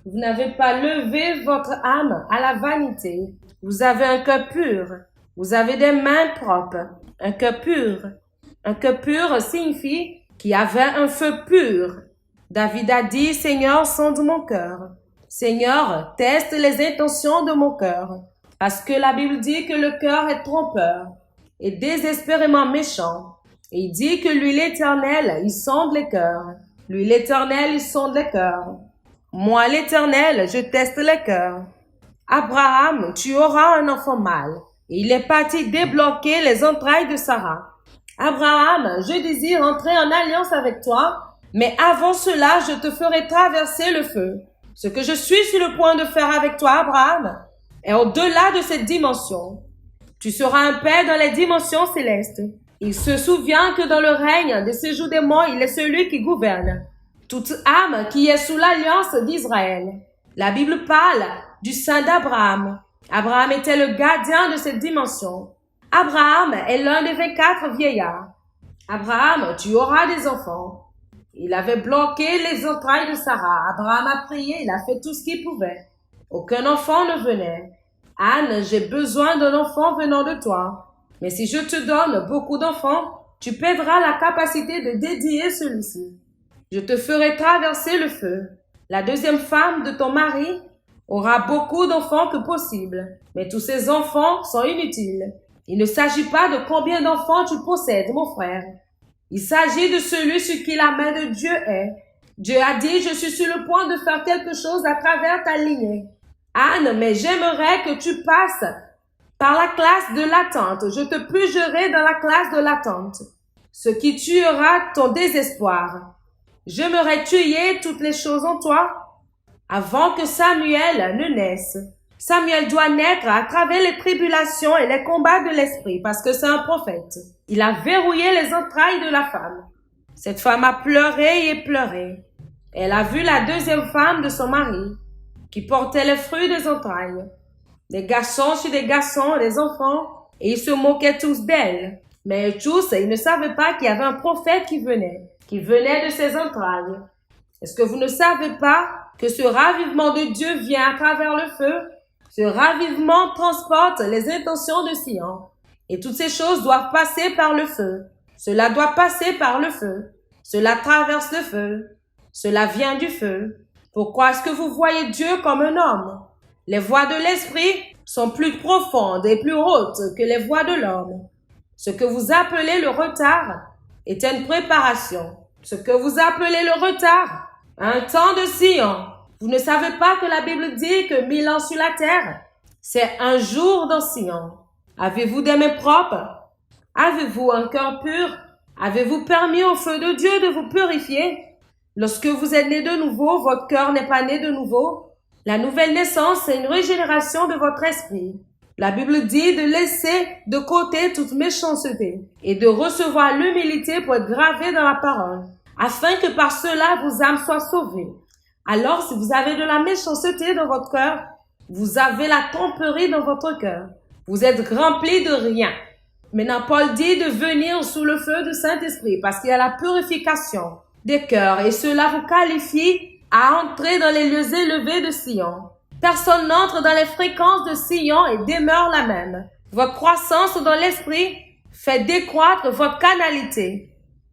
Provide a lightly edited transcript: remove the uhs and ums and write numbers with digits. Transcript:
Vous n'avez pas levé votre âme à la vanité. Vous avez un cœur pur. Vous avez des mains propres. Un cœur pur. Un cœur pur signifie qu'il y avait un feu pur. David a dit, Seigneur, sonde mon cœur. Seigneur, teste les intentions de mon cœur. Parce que la Bible dit que le cœur est trompeur et désespérément méchant. Et il dit que lui, l'Éternel, il sonde les cœurs. Lui, l'Éternel, il sonde les cœurs. Moi, l'Éternel, je teste les cœurs. Abraham, tu auras un enfant mâle. Et il est parti débloquer les entrailles de Sarah. Abraham, je désire entrer en alliance avec toi, mais avant cela, je te ferai traverser le feu. Ce que je suis sur le point de faire avec toi, Abraham, est au-delà de cette dimension. Tu seras un père dans les dimensions célestes. Il se souvient que dans le règne des séjours des morts, il est celui qui gouverne toute âme qui est sous l'alliance d'Israël. La Bible parle du sein d'Abraham. Abraham était le gardien de cette dimension. Abraham est l'un des 24 vieillards. Abraham, tu auras des enfants. Il avait bloqué les entrailles de Sarah. Abraham a prié, il a fait tout ce qu'il pouvait. Aucun enfant ne venait. Anne, j'ai besoin d'un enfant venant de toi. Mais si je te donne beaucoup d'enfants, tu perdras la capacité de dédier celui-ci. Je te ferai traverser le feu. La deuxième femme de ton mari aura beaucoup d'enfants que possible. Mais tous ces enfants sont inutiles. Il ne s'agit pas de combien d'enfants tu possèdes, mon frère. Il s'agit de celui sur qui la main de Dieu est. Dieu a dit, je suis sur le point de faire quelque chose à travers ta lignée. Anne, mais j'aimerais que tu passes par la classe de l'attente. Je te purgerai dans la classe de l'attente. Ce qui tuera ton désespoir. J'aimerais tuer toutes les choses en toi avant que Samuel ne naisse. Samuel doit naître à travers les tribulations et les combats de l'esprit parce que c'est un prophète. Il a verrouillé les entrailles de la femme. Cette femme a pleuré et pleuré. Elle a vu la deuxième femme de son mari qui portait les fruits des entrailles. Des garçons sur des garçons, des enfants, et ils se moquaient tous d'elle. Mais tous, ils ne savaient pas qu'il y avait un prophète qui venait de ses entrailles. Est-ce que vous ne savez pas que ce ravivement de Dieu vient à travers le feu? Ce ravivement transporte les intentions de Sion. Et toutes ces choses doivent passer par le feu. Cela doit passer par le feu. Cela traverse le feu. Cela vient du feu. Pourquoi est-ce que vous voyez Dieu comme un homme? Les voies de l'esprit sont plus profondes et plus hautes que les voies de l'homme. Ce que vous appelez le retard est une préparation. Ce que vous appelez le retard, un temps de Sion. Vous ne savez pas que la Bible dit que 1000 ans sur la terre, c'est un jour dans Sion. Avez-vous des mains propres? Avez-vous un cœur pur? Avez-vous permis au feu de Dieu de vous purifier? Lorsque vous êtes né de nouveau, votre cœur n'est pas né de nouveau. La nouvelle naissance, c'est une régénération de votre esprit. La Bible dit de laisser de côté toute méchanceté et de recevoir l'humilité pour être gravé dans la parole, afin que par cela vos âmes soient sauvées. Alors, si vous avez de la méchanceté dans votre cœur, vous avez la tromperie dans votre cœur. Vous êtes rempli de rien. Maintenant, Paul dit de venir sous le feu du Saint-Esprit parce qu'il y a la purification des cœurs et cela vous qualifie à entrer dans les lieux élevés de Sion. Personne n'entre dans les fréquences de Sion et demeure la même. Votre croissance dans l'esprit fait décroître votre carnalité.